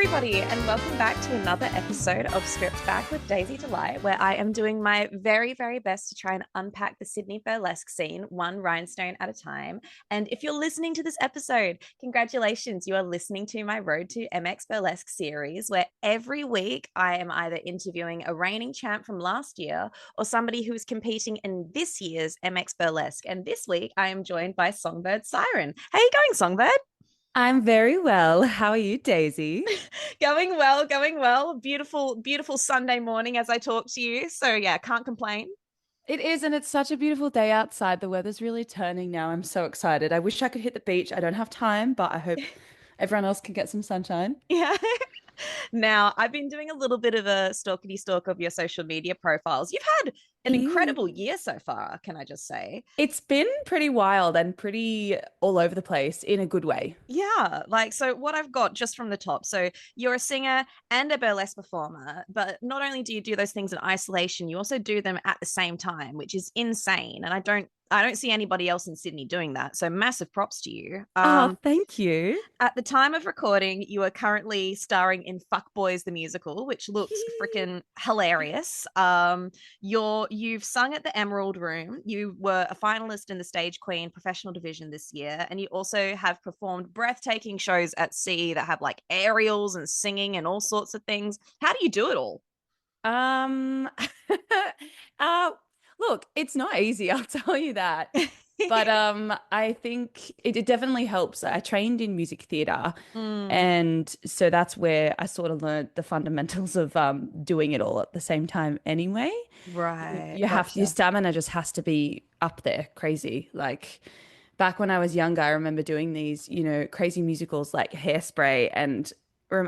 everybody, and welcome back to another episode of Script Back with Daisy Delight, where I am doing my very, very best to try and unpack the Sydney burlesque scene, one rhinestone at a time. And if you're listening to this episode, congratulations, you are listening to my Road to Mx Burlesque series, where every week I am either interviewing a reigning champ from last year or somebody who is competing in this year's Mx Burlesque. And this week I am joined by Songbird Siren. How are you going, Songbird? I'm very well. How are you, Daisy? Going well, going well. Beautiful, beautiful Sunday morning as I talk to you. So yeah, can't complain. It is, and it's such a beautiful day outside. The weather's really turning now. I'm so excited. I wish I could hit the beach. I don't have time, but I hope everyone else can get some sunshine. Yeah. Now, I've been doing a little bit of a stalkity stalk of your social media profiles. You've had an Mm. incredible year so far, can I just say? It's been pretty wild and pretty all over the place in a good way. Yeah, like so what I've got just from the top. So you're a singer and a burlesque performer, but not only do you do those things in isolation, you also do them at the same time, which is insane. And I don't see anybody else in Sydney doing that. So massive props to you. Oh, thank you. At the time of recording, you are currently starring in Fuccbois the musical, which looks freaking hilarious. You've sung at the Emerald Room. You were a finalist in the Stage Queen professional division this year, and you also have performed breathtaking shows at sea that have like aerials and singing and all sorts of things. How do you do it all? Um, uh, look, it's not easy, I'll tell you that. But I think it definitely helps. I trained in music theatre, Mm, and so that's where I sort of learned the fundamentals of doing it all at the same time anyway. right, You have your gotcha. stamina just has to be up there, crazy. Like back when I was younger, I remember doing these, crazy musicals like Hairspray, and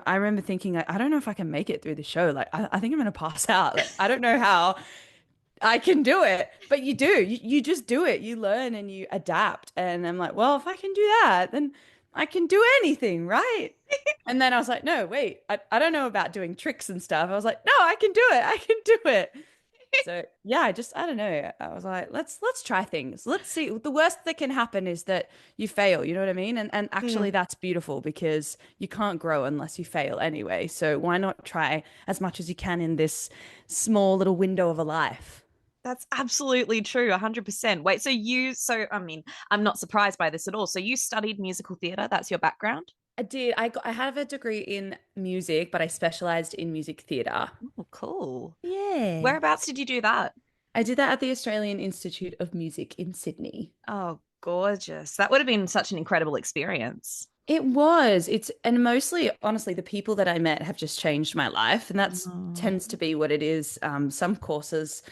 I remember thinking, I don't know if I can make it through the show. Like I think I'm gonna pass out. Like I don't know how. I can do it, but you do. You just do it. You learn and you adapt. And I'm like, well, if I can do that, then I can do anything, right? And then I was like, no, wait, I don't know about doing tricks and stuff. I was like, no, I can do it. I can do it. So yeah, I don't know. I was like, let's try things. Let's see. The worst that can happen is that you fail, you know what I mean? And actually Mm. that's beautiful because you can't grow unless you fail anyway. So why not try as much as you can in this small little window of a life? That's absolutely true, 100%. Wait, I mean, I'm not surprised by this at all. So you studied musical theatre, that's your background? I did. I have a degree in music, but I specialized in music theatre. Oh, cool. Yeah. Whereabouts did you do that? I did that at the Australian Institute of Music in Sydney. Oh, gorgeous. That would have been such an incredible experience. It was. And mostly, honestly, the people that I met have just changed my life, and that's Oh, tends to be what it is. Some courses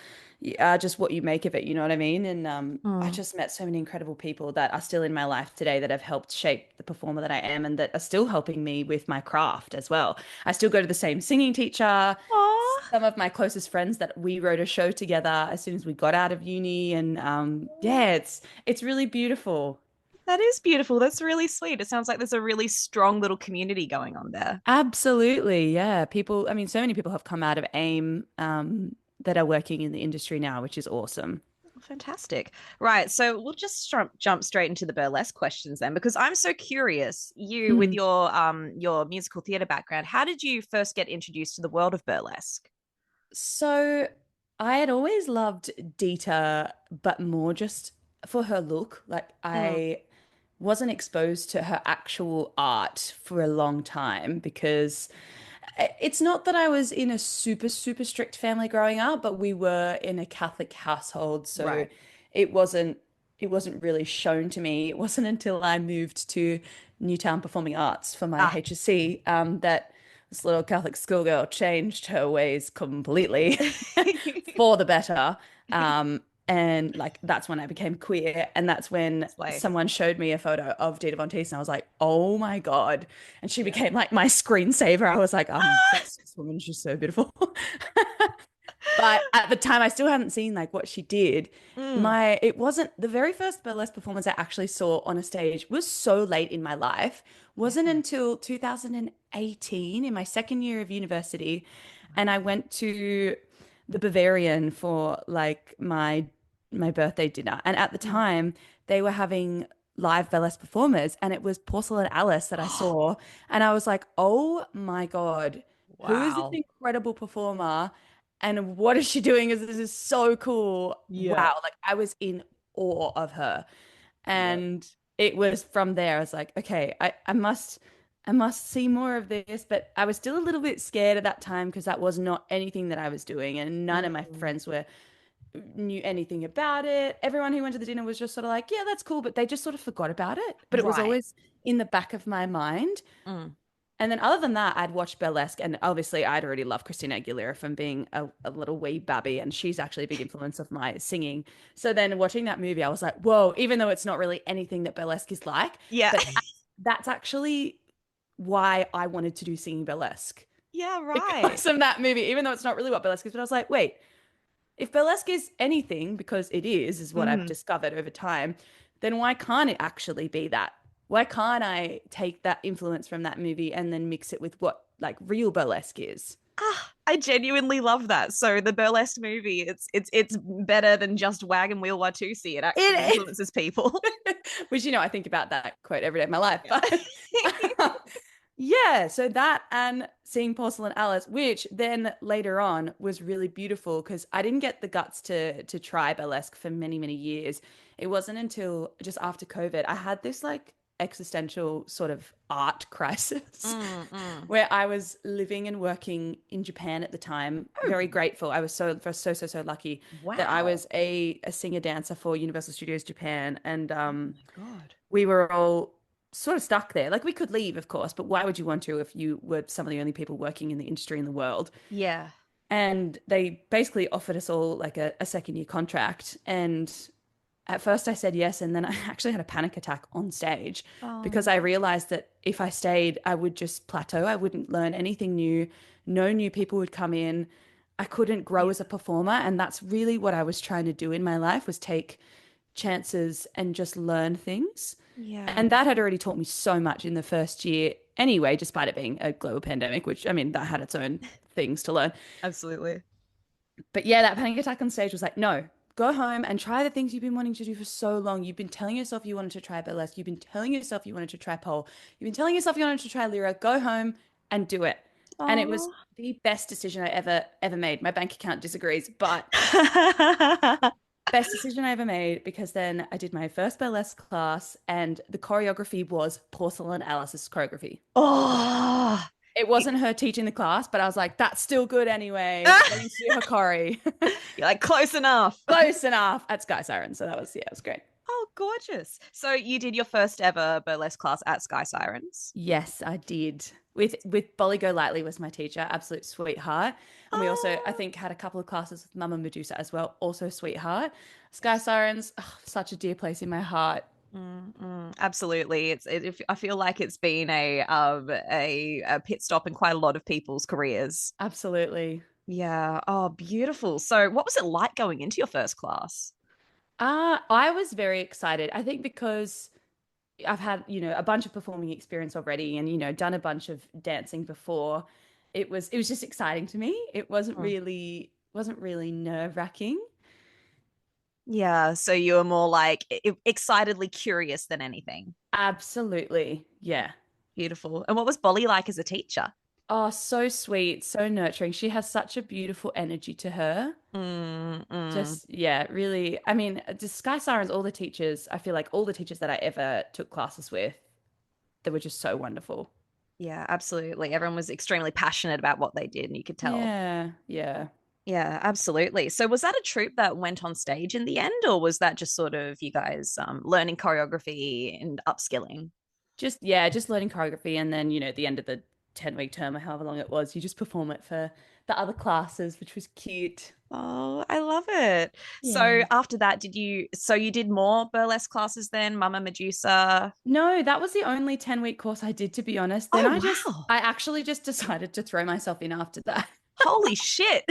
are just what you make of it, you know what I mean? And I oh, just met so many incredible people that are still in my life today that have helped shape the performer that I am, and that are still helping me with my craft as well. I still go to the same singing teacher. aw. Some of my closest friends that we wrote a show together as soon as we got out of uni, and yeah, it's really beautiful. That is beautiful. That's really sweet. It sounds like there's a really strong little community going on there. Absolutely. Yeah. People, I mean, so many people have come out of AIM that are working in the industry now, which is awesome. Fantastic. Right. So we'll just jump straight into the burlesque questions then, because I'm so curious. You, with your musical theatre background, how did you first get introduced to the world of burlesque? So I had always loved Dita, but more just for her look. Like Mm, I wasn't exposed to her actual art for a long time because it's not that I was in a super, super strict family growing up, but we were in a Catholic household, so right. it wasn't it wasn't really shown to me. It wasn't until I moved to Newtown Performing Arts for my Ah. HSC that this little Catholic schoolgirl changed her ways completely for the better. And like that's when I became queer, and that's when Slay. someone showed me a photo of Dita Von Teese, and I was like, "Oh my God!" And she Yeah. became like my screensaver. I was like, this woman, she's so beautiful." But at the time, I still hadn't seen like what she did. Mm. It wasn't the very first burlesque performance I actually saw on a stage was so late in my life. Wasn't Yeah. until 2018 in my second year of university, and I went to the Bavarian for like my birthday dinner. And at the Mm. time, they were having live burlesque performers, and it was Porcelain Alice that I saw, and I was like, oh my God, who is this Wow. incredible performer? And what is she doing? This is so cool. Yeah. Wow. Like I was in awe of her. Yeah. And it was from there, I was like, okay, I must see more of this. But I was still a little bit scared at that time because that was not anything that I was doing. And none of my Mm. friends were knew anything about it. Everyone who went to the dinner was just sort of like, yeah, that's cool. But they just sort of forgot about it. But it was Right. always in the back of my mind. Mm. And then other than that, I'd watched Burlesque, and obviously I'd already loved Christina Aguilera from being a little wee babby, and she's actually a big influence of my singing. So then watching that movie, I was like, whoa, even though it's not really anything that Burlesque is like, Yeah. but that's actually why I wanted to do singing Burlesque Yeah, right. because of that movie, even though it's not really what Burlesque is. But I was like, wait, if Burlesque is anything, because it is what I've Mm. discovered over time, then why can't it actually be that? Why can't I take that influence from that movie and then mix it with what like real burlesque is? Ah, I genuinely love that. So the burlesque movie, it's better than just Wag and Wheel Watusi. It actually It influences people. is. Which, I think about that quote every day of my life. Yeah. But yeah, so that and seeing Porcelain Alice, which then later on was really beautiful because I didn't get the guts to try burlesque for many, many years. It wasn't until just after COVID I had this like existential sort of art crisis Mm, mm. where I was living and working in Japan at the time. Oh, Very grateful. I was so lucky that I wow. was a singer dancer for Universal Studios Japan, and Oh my God. we were all sort of stuck there. Like we could leave, of course, but why would you want to if you were some of the only people working in the industry in the world? Yeah. And they basically offered us all like a second year contract. And at first I said yes, and then I actually had a panic attack on stage because Oh, I realized that if I stayed, I would just plateau. I wouldn't learn anything new. No new people would come in. I couldn't grow yeah. as a performer, and that's really what I was trying to do in my life was take chances and just learn things. Yeah. And that had already taught me so much in the first year anyway, despite it being a global pandemic, which I mean, that had its own things to learn. Absolutely. But yeah, that panic attack on stage was like, no, go home and try the things you've been wanting to do for so long. You've been telling yourself you wanted to try burlesque. You've been telling yourself you wanted to try pole. You've been telling yourself you wanted to try lyra. Go home and do it. And it was Oh. the best decision I ever made. My bank account disagrees, but best decision I ever made because then I did my first burlesque class and the choreography was Porcelain Alice's choreography. Oh. It wasn't her teaching the class, but I was like, that's still good anyway. Let me see her choreo. You're like close enough. Close enough at Sky Siren. So that was, yeah, it was great. Oh, gorgeous. So you did your first ever burlesque class at Sky Sirens. Yes, I did. With Bolly Go Lightly was my teacher, absolute sweetheart. And we also, I Oh. think, had a couple of classes with Mama Medusa as well, also sweetheart. Sky Sirens, oh, such a dear place in my heart. Absolutely. I feel like it's been a pit stop in quite a lot of people's careers. Absolutely. Yeah. Oh, beautiful. So what was it like going into your first class? I was very excited. I think because I've had, a bunch of performing experience already and, done a bunch of dancing before. It was just exciting to me. It Mm. wasn't really nerve-wracking. Yeah. So you were more like excitedly curious than anything. Absolutely. Yeah. Beautiful. And what was Bolly like as a teacher? Oh, so sweet, so nurturing. She has such a beautiful energy to her. Mm, mm. Just, yeah, really. I mean, just Sky Sirens, all the teachers, I feel like all the teachers that I ever took classes with, they were just so wonderful. Yeah, absolutely. Everyone was extremely passionate about what they did, and you could tell. Yeah, yeah. Yeah, absolutely. So was that a troupe that went on stage in the end, or was that just sort of you guys learning choreography and upskilling? Just learning choreography. And then, at the end of the 10-week term or however long it was, you just perform it for the other classes, which was cute. Oh, I love it. So Yeah. after that, so you did more burlesque classes then, Mama Medusa? No, that was the only 10-week course I did, to be honest. Then Oh, I wow. actually just decided to throw myself in after that. Holy shit.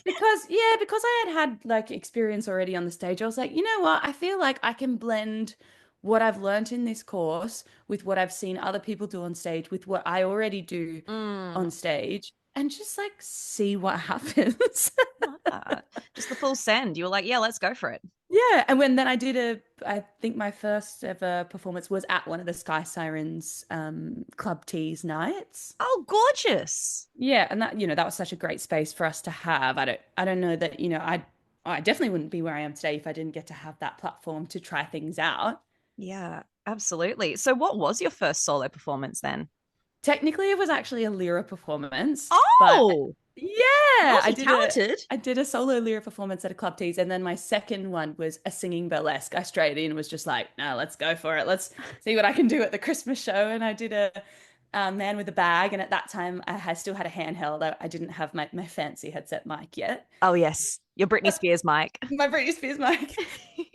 Because I had like experience already on the stage, I was like, you know what? I feel like I can blend what I've learned in this course with what I've seen other people do on stage, with what I already do on Mm, stage, and just like see what happens. love that. Just the full send. You were like, yeah, let's go for it. Yeah, and when then I think my first ever performance was at one of the Sky Sirens Club Tease nights. Oh, gorgeous. Yeah, and that, that was such a great space for us to have. I don't know that, I definitely wouldn't be where I am today if I didn't get to have that platform to try things out. Yeah, absolutely. So, what was your first solo performance then? Technically, it was actually a lyra performance, but Oh, yeah, multi-talented. I did a solo lyra performance at a club tease, and then my second one was a singing burlesque. I straight in was just like, no, let's go for it. Let's see what I can do at the Christmas show. And I did a man with a bag, and at that time still had a handheld. I didn't have my fancy headset mic yet. Oh, yes, your Britney Spears mic. My Britney Spears mic.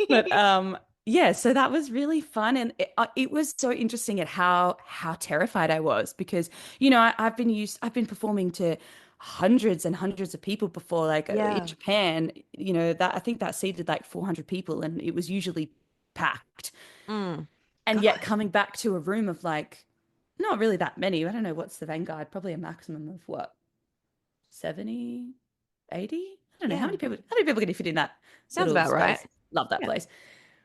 But yeah, so that was really fun, and it was so interesting at how terrified I was because I've been performing to hundreds and hundreds of people before, like in Yeah. Japan, that I think that seated like 400 people, and it was usually packed, Mm, and God. yet coming back to a room of like not really that many. I don't know what's the Vanguard, probably a maximum of what 70, 80. I don't know Yeah. how many people can you fit in that Sounds little about right. space. Love that Yeah. place.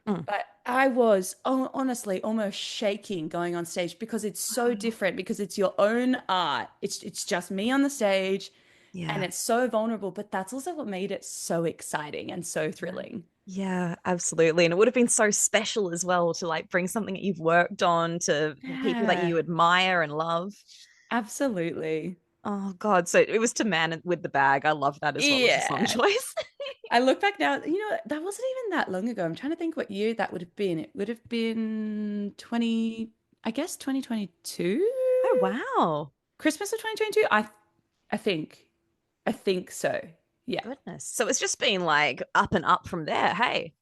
Mm. But I was honestly almost shaking going on stage because it's so Wow. different because it's your own art. It's just me on the stage and Yeah. it's so vulnerable, but that's also what made it so exciting and so Yeah. thrilling. Yeah, absolutely. And it would have been so special as well to like bring something that you've worked on to people that Yeah, you admire and love. absolutely. Oh God. So it was to Man with the Bag. I love that as well as a song Yeah. choice. I look back now, that wasn't even that long ago. I'm trying to think what year that would have been. It would have been I guess 2022? Oh wow. Christmas of 2022? I think. I think so. Yeah. Goodness. So it's just been like up and up from there. Hey.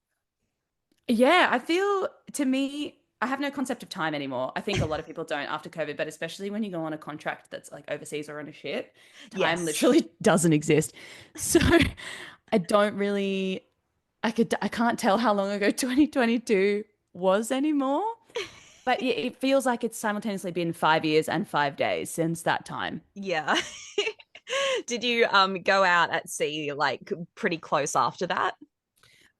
Yeah, I feel to me, I have no concept of time anymore. I think a lot of people don't after COVID, but especially when you go on a contract that's like overseas or on a ship, time Yes. literally doesn't exist. So I don't really, I can't tell how long ago 2022 was anymore. But yeah, it feels like it's simultaneously been 5 years and 5 days since that time. Yeah. Did you go out at sea like pretty close after that?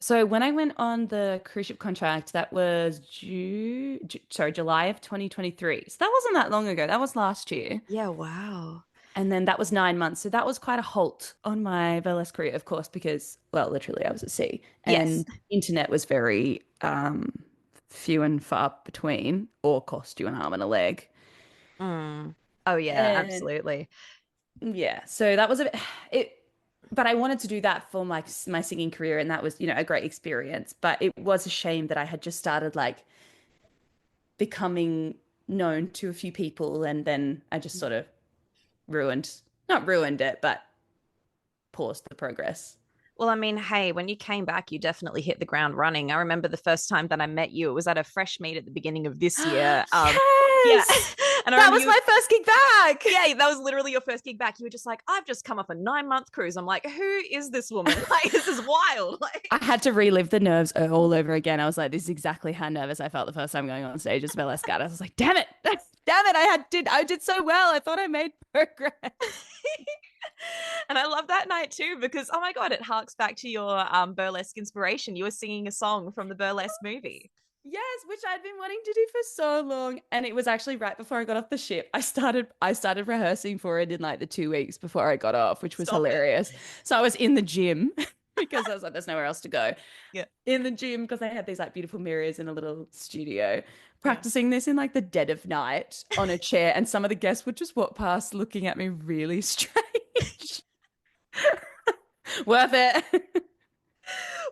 So when I went on the cruise ship contract, that was July of 2023. So that wasn't that long ago. That was last year. Yeah, wow. And then that was 9 months. So that was quite a halt on my burlesque career, of course, because, well, literally I was at sea Yes. and internet was very few and far between, or cost you an arm and a leg. Mm. Oh yeah, And absolutely. yeah, so that was a bit it, but I wanted to do that for my singing career, and that was, a great experience. But it was a shame that I had just started like becoming known to a few people, and then I just sort of not ruined it, but paused the progress. Well, I mean, hey, when you came back, you definitely hit the ground running. I remember the first time that I met you, it was at a fresh meet at the beginning of this year. Yeah. Yes, And I that remember was you, my first gig back. yeah, that was literally your first gig back. You were just like, I've just come off a 9 month cruise. I'm like, who is this woman? Like, this is wild. Like, I had to relive the nerves all over again. I was like, this is exactly how nervous I felt the first time going on stage as Burlesque. I was like, damn it, damn it, I did so well. I thought I made progress. and I love that night too because oh my god, it harks back to your burlesque inspiration. You were singing a song from the burlesque movie. Yes, which I'd been wanting to do for so long. And it was actually right before I got off the ship. I started rehearsing for it in like the 2 weeks before I got off, which was Stop it. hilarious. So I was in the gym because I was like, there's nowhere else to go. Yeah. In the gym because they had these like beautiful mirrors in a little studio, Yeah. practicing this in like the dead of night on a chair. And some of the guests would just walk past looking at me really strange. Worth it.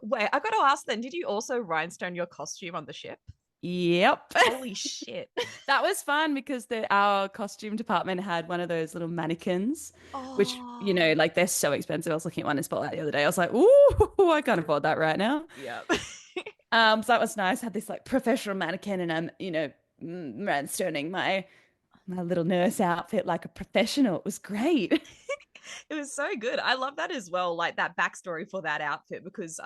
Wait, I got to ask then, did you also rhinestone your costume on the ship? Yep. Holy shit. That was fun because our costume department had one of those little mannequins, which, Oh. like they're so expensive. I was looking at one in Spotlight the other day. I was like, ooh, I can't afford that right now. Yeah. So that was nice. I had this like professional mannequin and I'm, rhinestoning my little nurse outfit like a professional. It was great. It was so good. I love that as well, like that backstory for that outfit because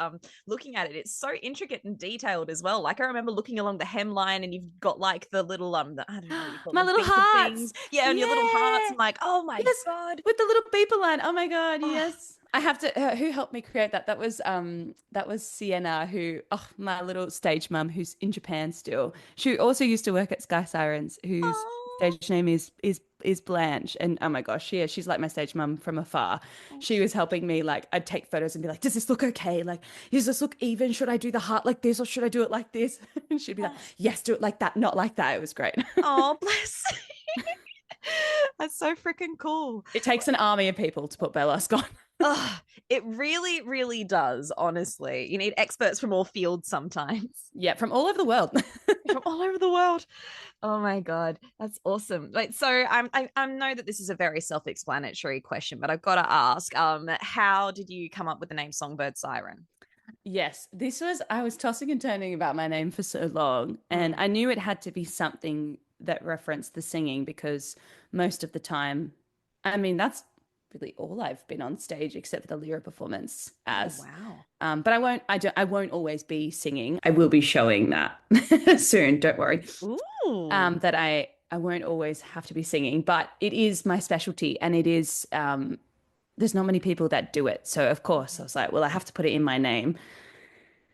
looking at it, it's so intricate and detailed as well. Like I remember looking along the hemline and you've got like the little I don't know what you call My them, little beeper hearts. things. Yeah, and your little hearts. Yeah. I'm like, oh my Yes, God. with the little beeper line. Oh my God, Oh, yes. I have to who helped me create that? That was Sienna, who my little stage mum who's in Japan still. She also used to work at Sky Sirens, whose oh, stage name is Blanche. And oh my gosh, yeah, she's like my stage mum from afar. oh, She was helping me, like I'd take photos and be like, does this look okay? Like, does this look even? Should I do the heart like this or should I do it like this? And she'd be like, oh, yes, do it like that, not like that. It was great. oh, bless. That's so freaking cool. It takes an army of people to put burlesque on. Oh, it really, really does, honestly. You need experts from all fields sometimes. Yeah, from all over the world. From all over the world. Oh my God, that's awesome. Like, so I know that this is a very self-explanatory question, but I've got to ask, how did you come up with the name Songbird Siren? Yes, I was tossing and turning about my name for so long, and Mm, I knew it had to be something that referenced the singing because most of the time, I mean, that's really all I've been on stage except for the lyra performance oh as. wow. But I won't always be singing. I will be showing that soon, don't worry. Ooh. That I won't always have to be singing, but it is my specialty and it is there's not many people that do it. So of course I was like, well, I have to put it in my name.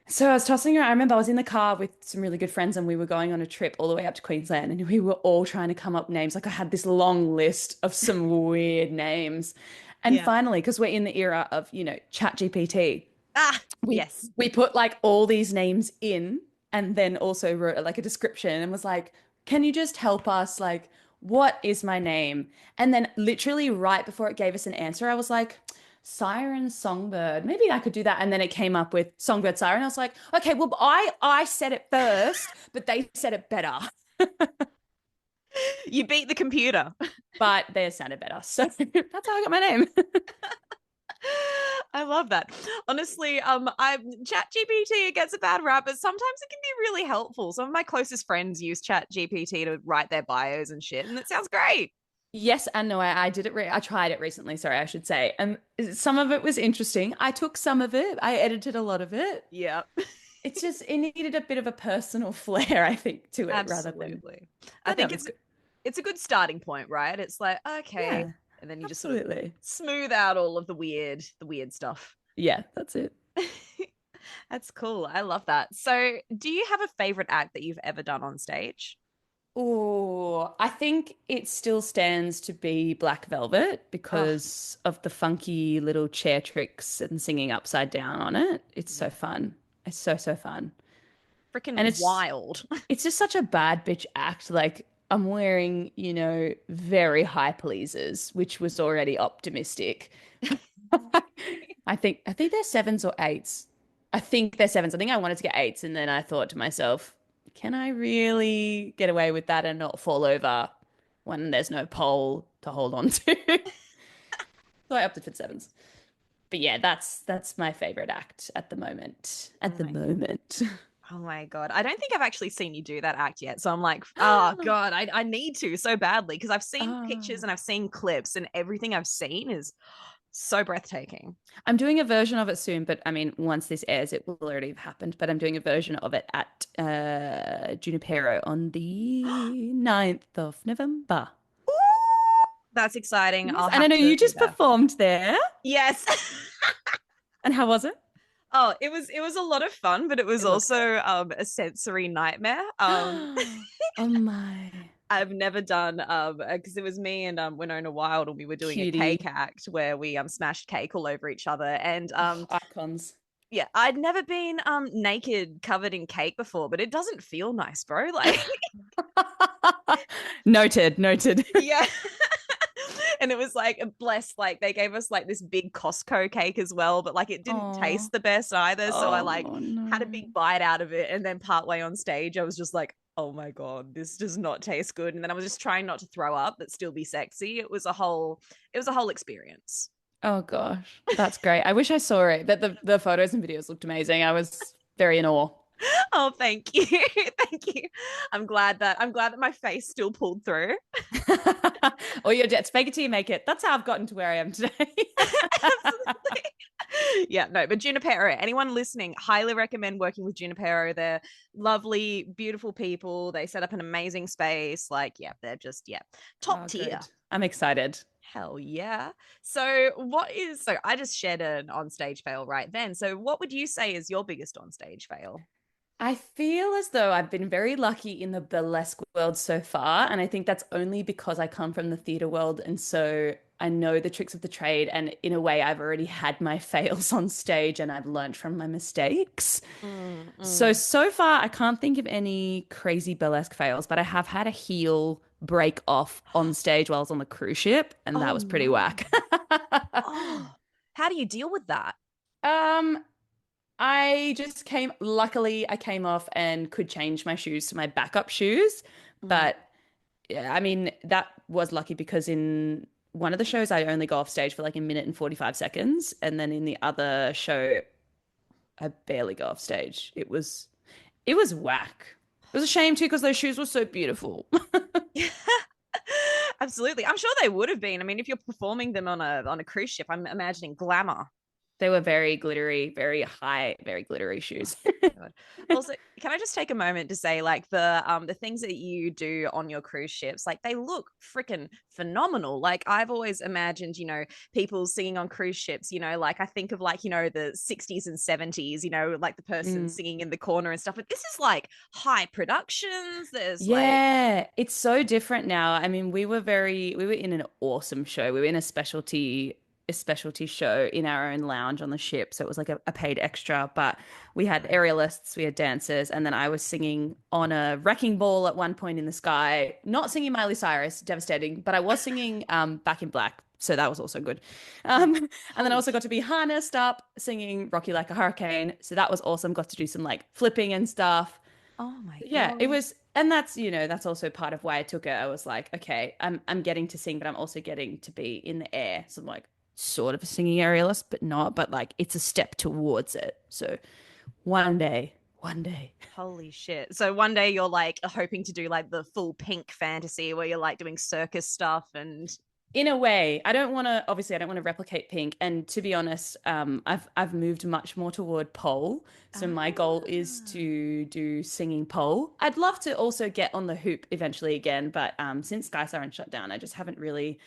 So I was tossing around. I remember I was in the car with some really good friends and we were going on a trip all the way up to Queensland and we were all trying to come up names. Like I had this long list of some weird names. And Yeah. finally, because we're in the era of, Chat GPT, Ah, we yes. we put like all these names in and then also wrote like a description and was like, can you just help us? Like, what is my name? And then literally right before it gave us an answer, I was like, Siren Songbird. Maybe I could do that. And then it came up with Songbird Siren. I was like, okay, well, I said it first, but they said it better. You beat the computer. But they sounded better. So that's how I got my name. I love that. Honestly, I Chat GPT, it gets a bad rap, but sometimes it can be really helpful. Some of my closest friends use Chat GPT to write their bios and shit, and it sounds great. Yes and no. I did it. I tried it recently. Sorry, I should say. And some of it was interesting. I took some of it. I edited a lot of it. Yeah, It's just it needed a bit of a personal flair, I think, to it rather than. absolutely. I But no, think it was it's good. it's a good starting point, right? It's like, okay, Yeah, and then you just sort of absolutely. smooth out all of the weird stuff. Yeah, that's it. That's cool. I love that. So, do you have a favorite act that you've ever done on stage? Oh, I think it still stands to be Black Velvet Oh, because of the funky little chair tricks and singing upside down on it. It's so yeah. fun. It's so, so fun. And Freaking it's wild. it's just such a bad bitch act. Like I'm wearing, very high pleasers, which was already optimistic. I think they're sevens or eights. I think they're sevens. I think I wanted to get eights, and then I thought to myself, can I really get away with that and not fall over when there's no pole to hold on to? So I opted for sevens. But yeah, that's my favorite act at the moment. At Oh the my moment. Oh my God. I don't think I've actually seen you do that act yet. So I'm like, oh God, I need to so badly because I've seen pictures Oh. and I've seen clips and everything I've seen is so breathtaking. I'm doing a version of it soon, but I mean, once this airs, it will already have happened. But I'm doing a version of it at Junipero on the 9th of November. Ooh, that's exciting. Yes, I'll and I have know to you be just there. performed there. Yes. And how was it? Oh, it was a lot of fun, but it was It looks great. also a sensory nightmare. Oh my I've never done because it was me and Winona Wild and we were doing a cake cutie. act where we smashed cake all over each other and Oh, icons. yeah, I'd never been naked covered in cake before, but it doesn't feel nice, bro. Like Noted, noted. yeah. And it was like blessed, like they gave us like this big Costco cake as well, but like it didn't Oh, taste the best either. So I like oh had a no. big bite out of it, and then partway on stage, I was just like, oh my God, this does not taste good. And then I was just trying not to throw up, but still be sexy. It was a whole experience. Oh gosh, that's great. I wish I saw it, but the photos and videos looked amazing. I was very in awe. Oh, thank you. Thank you. I'm glad that my face still pulled through. Or your jet fake it till you make it. That's how I've gotten to where I am today. Absolutely. Yeah, no, but Junipero, anyone listening, highly recommend working with Junipero. They're lovely, beautiful people. They set up an amazing space. Like, yeah, they're just, yeah, top Oh, tier. good. I'm excited. Hell yeah. So I just shared an on-stage fail right then. So what would you say is your biggest on-stage fail? I feel as though I've been very lucky in the burlesque world so far, and I think that's only because I come from the theatre world, and so I know the tricks of the trade, and in a way, I've already had my fails on stage, and I've learned from my mistakes. Mm, mm. So far, I can't think of any crazy burlesque fails, but I have had a heel break off on stage while I was on the cruise ship, and that Oh was pretty no. whack. Oh, how do you deal with that? Um, luckily, I came off and could change my shoes to my backup shoes. Mm. But yeah, I mean, that was lucky because in one of the shows, I only go off stage for like a minute and 45 seconds. And then in the other show, I barely go off stage. It was whack. It was a shame too because those shoes were so beautiful. Absolutely. I'm sure they would have been. I mean, if you're performing them on a cruise ship, I'm imagining glamour. They were very glittery, very high, very glittery Oh shoes. my God. Also, can I just take a moment to say, like the things that you do on your cruise ships, like they look freaking phenomenal. Like I've always imagined, people singing on cruise ships. Like I think of like the 60s and 70s. Like the person Mm. singing in the corner and stuff. But this is like high productions. There's like, Yeah, it's so different now. I mean, we were in an awesome show. We were in a specialty show in our own lounge on the ship. So it was like a paid extra, but we had aerialists, we had dancers, and then I was singing on a wrecking ball at one point in the sky, not singing Miley Cyrus, devastating, but I was singing Back in Black. So that was also good. Um, and then I holy also got to be harnessed up singing Rocky Like a Hurricane. So that was awesome. Got to do some like flipping and stuff. Oh my Yeah, it God. was, and that's also part of why I took it. I was like, okay, I'm getting to sing, but I'm also getting to be in the air. So I'm like sort of a singing aerialist, but not, but like it's a step towards it. So one day. Holy shit. So one day you're like hoping to do like the full pink fantasy where you're like doing circus stuff and In a way, I don't want to replicate Pink. And to be honest, I've moved much more toward pole. So my goal is ah. to do singing pole. I'd love to also get on the hoop eventually again, but since Sky Siren shut down, I just haven't really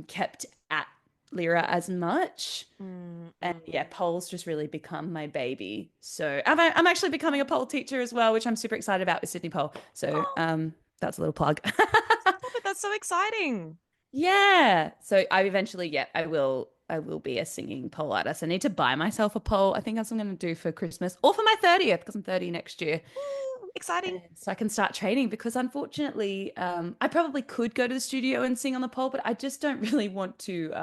kept at Lyra as much. Mm, And mm. yeah, pole's just really become my baby. So I'm actually becoming a pole teacher as well, which I'm super excited about with Sydney Pole. So Oh, that's a little plug. stop it. That's so exciting. Yeah. So I eventually, yeah, I will be a singing pole artist. I need to buy myself a pole. I think that's what I'm going to do for Christmas or for my 30th because I'm 30 next year. Ooh, exciting. So I can start training because unfortunately, I probably could go to the studio and sing on the pole, but I just don't really want to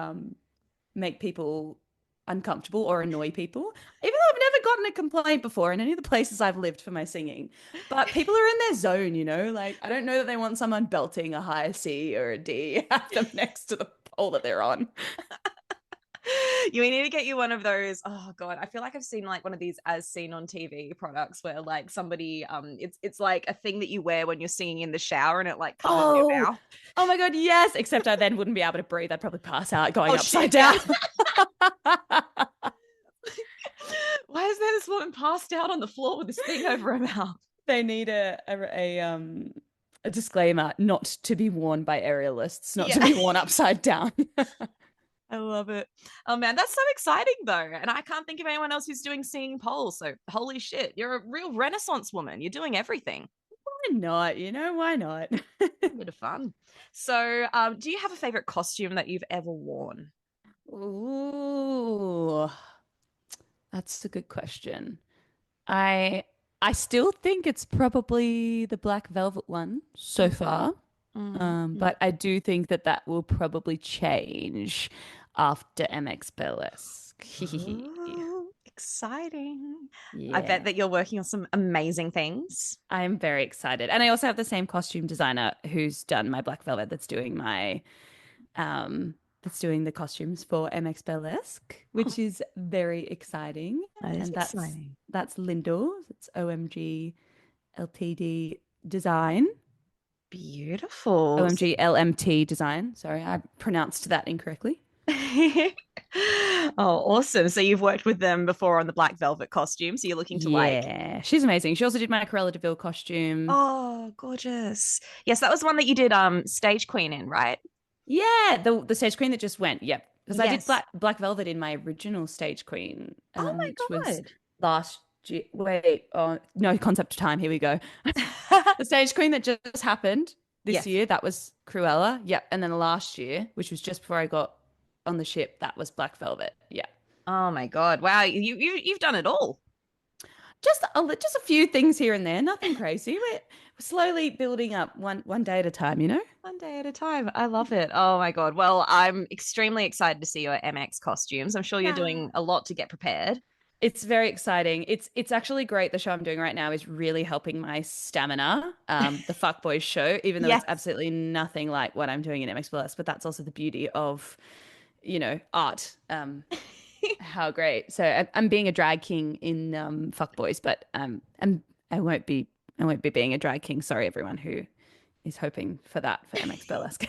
make people uncomfortable or annoy people. Even though I've never gotten a complaint before in any of the places I've lived for my singing. But people are in their zone, Like I don't know that they want someone belting a high C or a D at them next to the pole that they're on. You need to get you one of those. Oh God, I feel like I've seen like one of these as seen on TV products where like somebody it's like a thing that you wear when you're singing in the shower and it like covers your Oh, mouth. oh my God, yes. Except I then wouldn't be able to breathe. I'd probably pass out going Oh upside shit, yeah. down. Why is there this woman passed out on the floor with this thing over her mouth? They need a disclaimer not to be worn by aerialists, not to Yeah. be worn upside down. I love it. Oh man, that's so exciting though. And I can't think of anyone else who's doing singing poles. So holy shit, you're a real Renaissance woman. You're doing everything. Why not? Why not? A bit of fun. So, do you have a favorite costume that you've ever worn? Ooh, that's a good question. I I still think it's probably the black velvet one so Mm, far. mm. But I do think that will probably change after MX Burlesque. Oh, exciting. I bet Yeah. that you're working on some amazing things. I'm very excited. And I also have the same costume designer who's done my black velvet that's doing my um that's doing the costumes for MX Burlesque, Oh, which is very exciting. that is And exciting. that's Lyndall. It's OMG LTD Design. Beautiful. OMG LMT Design. Sorry, I pronounced that incorrectly. Oh, awesome. So you've worked with them before on the Black Velvet costume. So you're looking to like, Yeah, she's amazing. She also did my Cruella de Vil costume. oh, gorgeous. Yes, that was one that you did Stage Queen in, right? Yeah, the stage queen that just went. Yep, because I did Yes. Black Velvet in my original stage queen, Oh which my was God. last year. Wait, oh no, concept of time. Here we go. The stage queen that just happened this Yes. year, that was Cruella. Yep, and then last year, which was just before I got on the ship, that was Black Velvet. Yeah, Oh my God. Wow, you've done it all. just a few things here and there, nothing crazy. We're slowly building up one day at a time, you know. One day at a time. I love it. Oh my God. Well, I'm extremely excited to see your MX costumes. I'm sure you're Yeah. doing a lot to get prepared. It's very exciting. It's actually great. The show I'm doing right now is really helping my stamina. The Fuckboys show, even though it's Yes. absolutely nothing like what I'm doing in MX Burlesque, but that's also the beauty of, art. How great. So I'm being a drag king in Fuckboys, but I won't be I won't be being a drag king. Sorry, everyone who is hoping for that for MX Burlesque.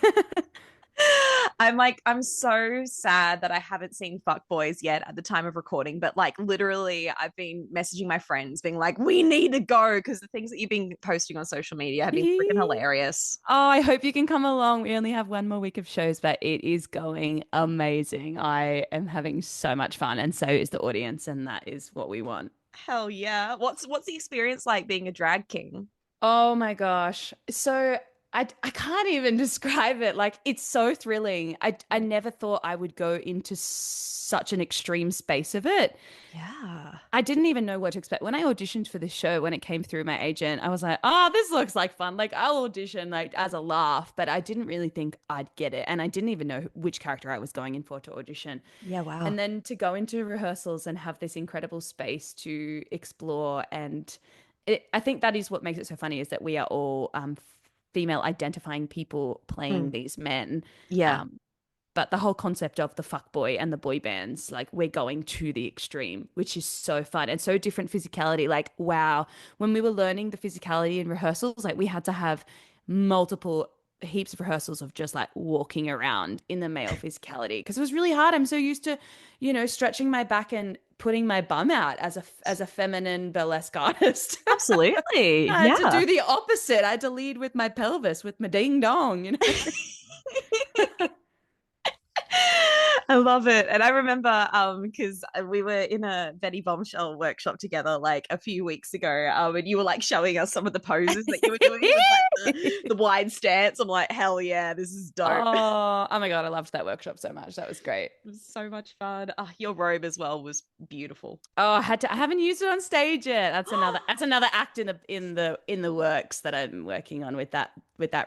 I'm so sad that I haven't seen Fuck Boys yet at the time of recording, but like literally I've been messaging my friends being like, we need to go because the things that you've been posting on social media have been freaking hilarious. Oh, I hope you can come along. We only have one more week of shows, but it is going amazing. I am having so much fun, and so is the audience, and that is what we want. Hell yeah. What's the experience like being a drag king? Oh my gosh. So I can't even describe it. Like it's so thrilling. I never thought I would go into such an extreme space of it. Yeah. I didn't even know what to expect. When I auditioned for this show, when it came through my agent, I was like, oh, this looks like fun. Like I'll audition like as a laugh, but I didn't really think I'd get it. And I didn't even know which character I was going in for to audition. Yeah, wow. And then to go into rehearsals and have this incredible space to explore. And I think that is what makes it so funny is that we are all female identifying people playing Mm. these men. Yeah. Um, but the whole concept of the fuckboy and the boy bands, like we're going to the extreme, which is so fun and so different physicality. Like, wow, when we were learning the physicality in rehearsals, like we had to have multiple heaps of rehearsals of just like walking around in the male physicality because it was really hard. I'm so used to, stretching my back and putting my bum out as a feminine burlesque artist. Absolutely. I had to Yeah. do the opposite. I had to lead with my pelvis, with my ding dong. I love it. And I remember because we were in a Betty Bombshell workshop together like a few weeks ago. And you were like showing us some of the poses that you were doing with like the wide stance. I'm like, hell yeah, this is dope. It Oh my God, I loved that workshop so much. That was great. was so much fun. Your robe as well was beautiful. Oh, I haven't used it on stage yet. That's another act in the works that I'm working on with that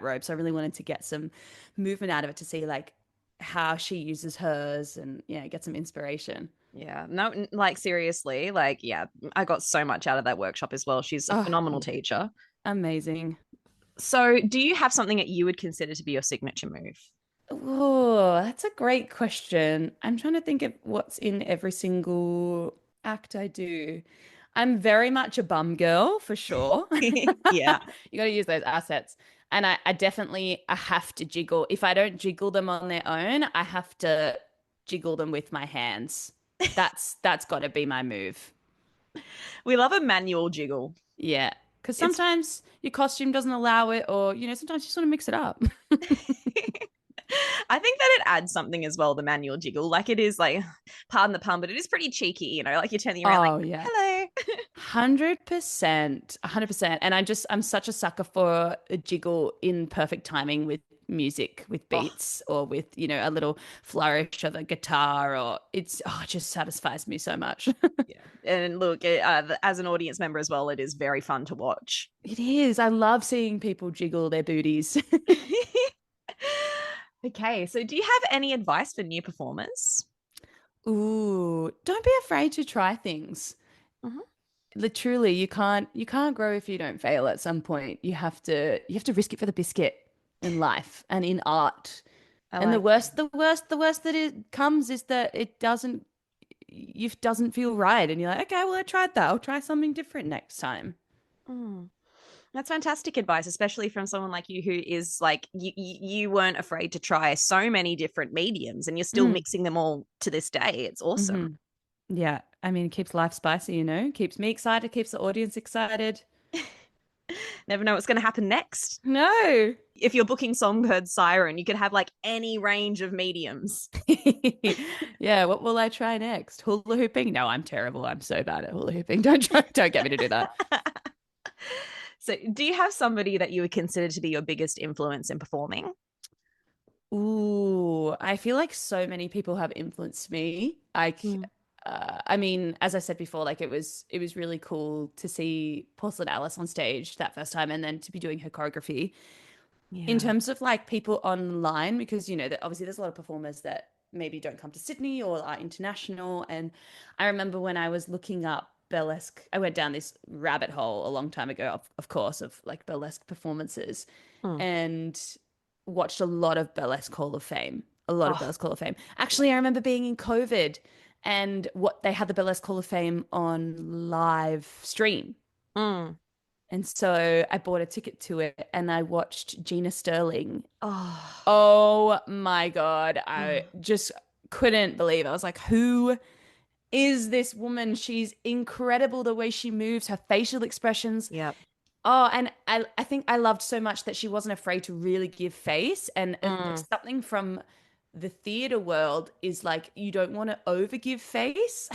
robe. So I really wanted to get some movement out of it to see like how she uses hers and yeah, get some inspiration. Yeah, no, like seriously, like, yeah, I got so much out of that workshop as well. She's a Oh, phenomenal teacher. amazing. So, do you have something that you would consider to be your signature move? Oh, that's a great question. I'm trying to think of what's in every single act I do. I'm very much a bum girl for sure. Yeah. You got to use those assets. And I have to jiggle. If I don't jiggle them on their own, I have to jiggle them with my hands. That's got to be my move. We love a manual jiggle. Yeah. Because It's sometimes your costume doesn't allow it, or, sometimes you just want to mix it up. I think that it adds something as well, the manual jiggle. Like it is like, pardon the pun, but it is pretty cheeky, like you're turning around like, Oh, yeah. hello. 100%, 100%. And I'm such a sucker for a jiggle in perfect timing with music, with Oh, beats, or with, a little flourish of a guitar, or it just satisfies me so much. yeah. And look, as an audience member as well, it is very fun to watch. It is. I love seeing people jiggle their booties. Okay, so do you have any advice for new performers? Ooh, don't be afraid to try things. Mhm. Literally, you can't grow if you don't fail at some point. You have to risk it for the biscuit in life and in art. I And like the worst that it comes is that it doesn't feel right. And you're like, okay, well, I tried that. I'll try something different next time. that. That's fantastic advice, especially from someone like you who is like you weren't afraid to try so many different mediums and you're still Mm. mixing them all to this day. It's awesome. Hmm. Yeah. I mean, it keeps life spicy, you know, keeps me excited, keeps the audience excited. Never know what's going to happen next. No. If you're booking Songbird Siren, you could have like any range of mediums. Yeah, what will I try next? Hula hooping? No, I'm terrible. I'm so bad at hula hooping. Don't get me to do that. So, do you have somebody that you would consider to be your biggest influence in performing? Ooh, I feel like so many people have influenced me. Like, Mm. I mean, as I said before, like it was really cool to see Porcelain Alice on stage that first time, and then to be doing her choreography. In Yeah. terms of like people online, because you know that obviously there's a lot of performers that maybe don't come to Sydney or are international. And I remember when I was looking up burlesque, I went down this rabbit hole a long time ago, of course, of like burlesque performances, Mm. and watched a lot of burlesque Hall of Fame. A lot of Oh. burlesque Hall of Fame. Actually, I remember being in COVID and what they had the burlesque Hall of Fame on live stream. Mm. And so I bought a ticket to it and I watched Gina Sterling. Oh. Oh my God. I Mm. just couldn't believe it. I was like, who is this woman? She's incredible the way she moves, her facial expressions. Yep. Oh, and I think I loved so much that she wasn't afraid to really give face. And Mm. something from the theater world is like, you don't want to overgive face.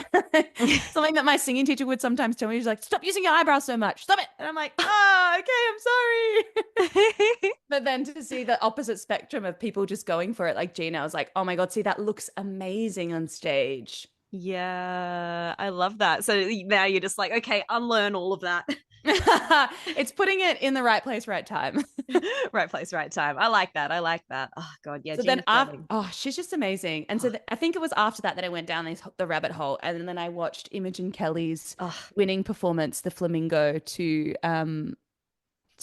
Something that my singing teacher would sometimes tell me, she's like, stop using your eyebrows so much. Stop it. And I'm like, oh, okay, I'm sorry. But then to see the opposite spectrum of people just going for it, like Gina, I was like, oh my God, see, that looks amazing on stage. Yeah, I love that. So now you're just like, okay, unlearn all of that. It's putting it in the right place, right time. Right place, right time. I like that. I like that. Oh God, yeah, So then Gina after, Sterling. oh, she's just amazing. And so I think it was after that that I went down the rabbit hole, and then I watched Imogen Kelly's Oh, winning performance, the flamingo, to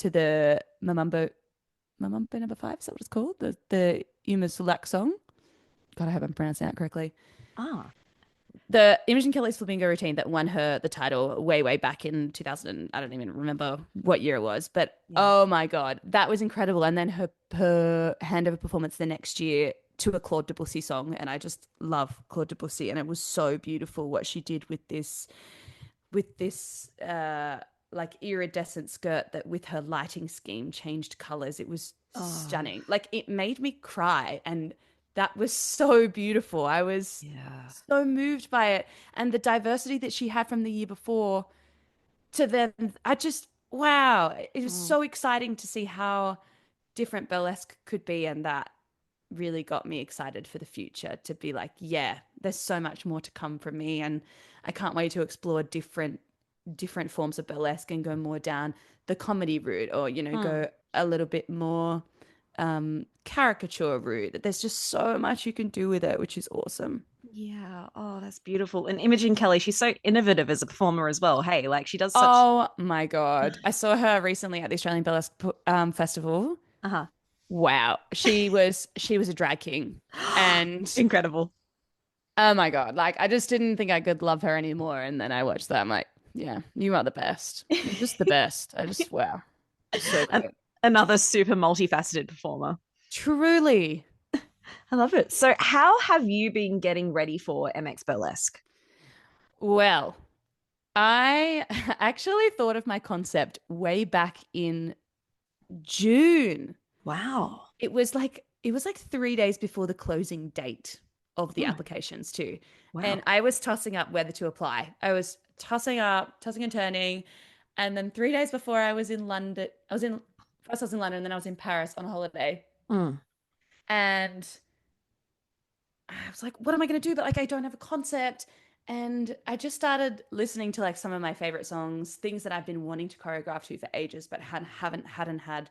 the Mamambo number five. Is that what it's called? The Uma Sulak song. God, I hope I'm pronouncing that correctly. ah, The Imogen Kelly's flamingo routine that won her the title way back in 2000. I don't even remember what year it was, but yeah. oh my God, that was incredible. And then her handover performance the next year to a Claude Debussy song, and I just love Claude Debussy, and it was so beautiful what she did with this like iridescent skirt that with her lighting scheme changed colors. It was Oh, stunning. Like it made me cry, and that was so beautiful. I was yeah. so moved by it, and the diversity that she had from the year before to then I just wow, it was Mm. so exciting to see how different burlesque could be, and that really got me excited for the future to be like, yeah, there's so much more to come from me, and I can't wait to explore different forms of burlesque and go more down the comedy route, or you know, Mm. go a little bit more caricature route. There's just so much you can do with it, which is awesome. Yeah. Oh, that's beautiful. And Imogen Kelly, she's so innovative as a performer as well. Hey, like she does such. Oh my God. I saw her recently at the Australian Burlesque Festival. Uh Wow. She was a drag king. huh. And Incredible. oh my God, like I just didn't think I could love her anymore. And then I watched that. I'm like, yeah, you are the best. You're just the best. I just wow. So An- great. Another super multifaceted performer. Truly. I love it. So, how have you been getting ready for MX Burlesque? Well, I actually thought of my concept way back in June. Wow. It was like 3 days before the closing date of the Mm, applications too. And wow. I was tossing up whether to apply. I was tossing up, tossing and turning. And then 3 days before I was in London, first I was in London, then I was in Paris on a holiday. Mm, And I was like, what am I going to do? But like, I don't have a concept. And I just started listening to like some of my favorite songs, things that I've been wanting to choreograph to for ages, but hadn't had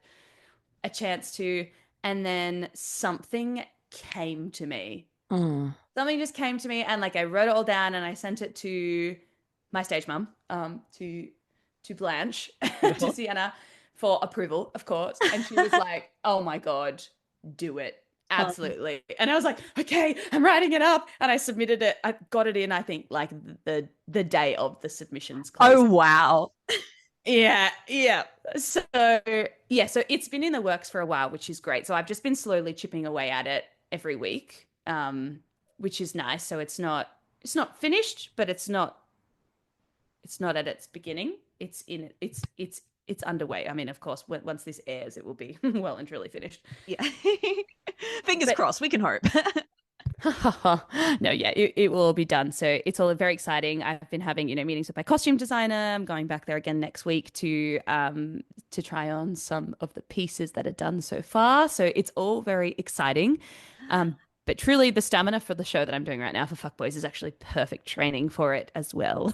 a chance to. And then something came to me. mm. Something just came to me, and like I wrote it all down and I sent it to my stage mum, to Blanche, to Beautiful. Sienna for approval, of course. And she was like, oh my God, do it. Absolutely. And I was like, okay, I'm writing it up. And I submitted it. I got it in, I think, like the day of the submissions Oh, closing. wow. Yeah, yeah. So yeah, so it's been in the works for a while, which is great. So I've just been slowly chipping away at it every week, which is nice. So it's not finished, but it's not at its beginning. It's underway. I mean, of course, once this airs, it will be well and truly finished. Yeah. Fingers But crossed, we can hope. no, yeah, it will all be done. So it's all very exciting. I've been having, meetings with my costume designer. I'm going back there again next week to try on some of the pieces that are done so far. So it's all very exciting. But truly the stamina for the show that I'm doing right now for Fuckboys is actually perfect training for it as well.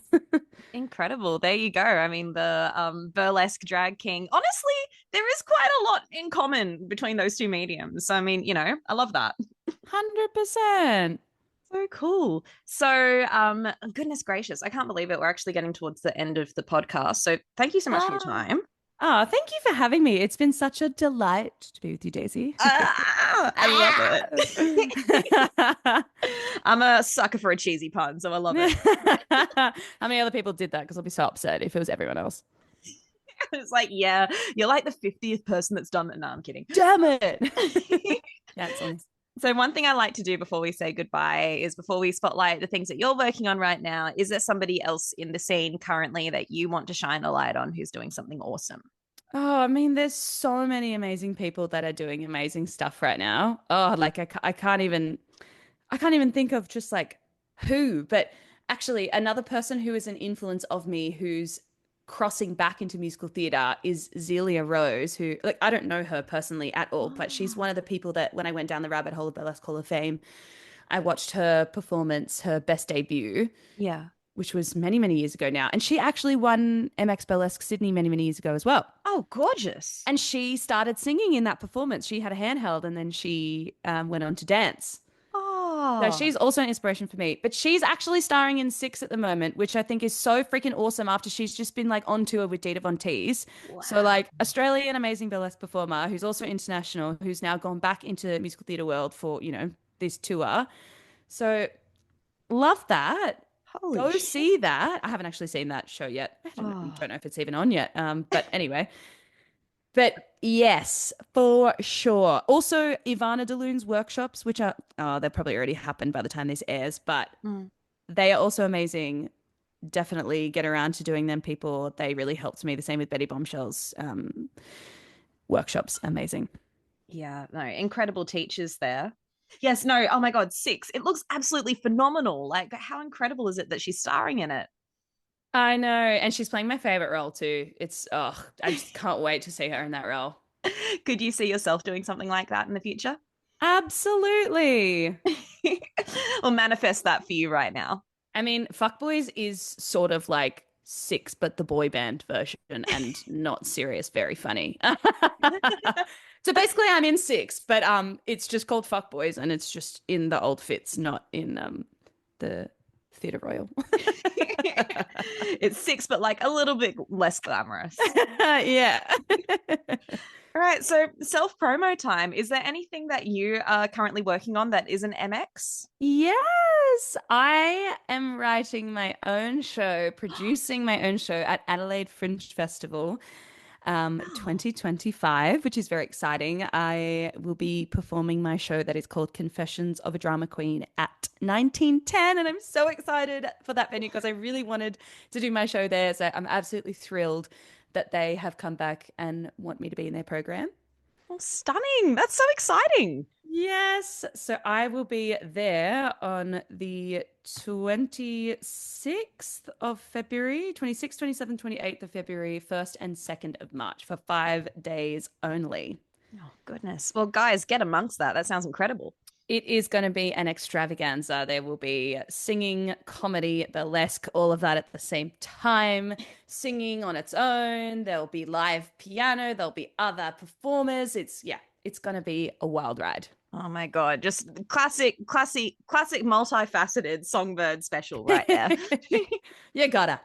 Incredible. There you go. I mean, the burlesque drag king. Honestly, there is quite a lot in common between those two mediums. So, I mean, I love that. 100%. So cool. So, goodness gracious, I can't believe it. We're actually getting towards the end of the podcast. So, thank you so much for your Ah. time. Oh, thank you for having me. It's been such a delight to be with you, Daisy. I love it. I'm a sucker for a cheesy pun, so I love it. How many other people did that? Because I'll be so upset if it was everyone else. It's like, yeah, you're like the 50th person that's done that. No, I'm kidding. Damn it. Cancel me. So one thing I like to do before we say goodbye is before we spotlight the things that you're working on right now, is there somebody else in the scene currently that you want to shine a light on who's doing something awesome? Oh, I mean, there's so many amazing people that are doing amazing stuff right now. Oh, like I can't even think of just like who, but actually another person who is an influence of me who's crossing back into musical theater is Zelia Rose, who like I don't know her personally at all, but she's one of the people that when I went down the rabbit hole of Burlesque Hall of Fame, I watched her performance, her best debut, Yeah. which was many, many years ago now. And she actually won Mx Burlesque Sydney many, many years ago as well. Oh, gorgeous. And she started singing in that performance. She had a handheld and then she went on to dance. So Oh, she's also an inspiration for me. But she's actually starring in Six at the moment, which I think is so freaking awesome after she's just been like on tour with Dita Von Tease. So wow. like Australian amazing burlesque performer who's also international, who's now gone back into the musical theatre world for, this tour. So love that. Holy Go shit. see that. I haven't actually seen that show yet. I Oh, don't know if it's even on yet. But anyway. But yes, for sure. Also, Ivana DeLune's workshops, which are, oh, they've probably already happened by the time this airs, but mm. they are also amazing. Definitely get around to doing them, people. They really helped me. The same with Betty Bombshell's workshops. Amazing. Yeah, no, incredible teachers there. Yes, no, oh my God, Six. It looks absolutely phenomenal. Like, how incredible is it that she's starring in it? I know. And she's playing my favorite role too. I just can't wait to see her in that role. Could you see yourself doing something like that in the future? Absolutely. Or manifest that for you right now? I mean, Fuckboys is sort of like Six, but the boy band version and not serious, very funny. So basically I'm in Six, but it's just called Fuckboys and it's just in the old fits, not in the Theatre Royal. It's Six, but like a little bit less glamorous. Yeah. All right, so self promo time. Is there anything that you are currently working on that isn't MX? Yes, I am writing my own show, producing my own show at Adelaide Fringe Festival, Wow. 2025, which is very exciting. I will be performing my show that is called Confessions of a Drama Queen at 1910, and I'm so excited for that venue because I really wanted to do my show there. So I'm absolutely thrilled that they have come back and want me to be in their program. Well, stunning. That's so exciting. Yes, so I will be there on the 26th of February, 26th, 27th, 28th of February, 1st and 2nd of March for 5 days only. Oh, goodness. Well, guys, get amongst that. That sounds incredible. It is going to be an extravaganza. There will be singing, comedy, burlesque, all of that at the same time, singing on its own. There'll be live piano, there'll be other performers. It's going to be a wild ride. Oh my God. Just classic, multifaceted Songbird special right there. You gotta.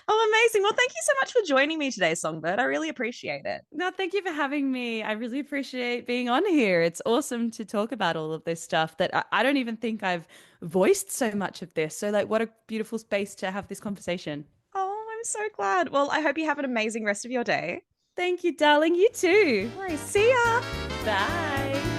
Oh, amazing. Well, thank you so much for joining me today, Songbird. I really appreciate it. No, thank you for having me. I really appreciate being on here. It's awesome to talk about all of this stuff that I don't even think I've voiced so much of this. So, like, what a beautiful space to have this conversation. Oh, I'm so glad. Well, I hope you have an amazing rest of your day. Thank you, darling. You too. All right, see ya. Bye.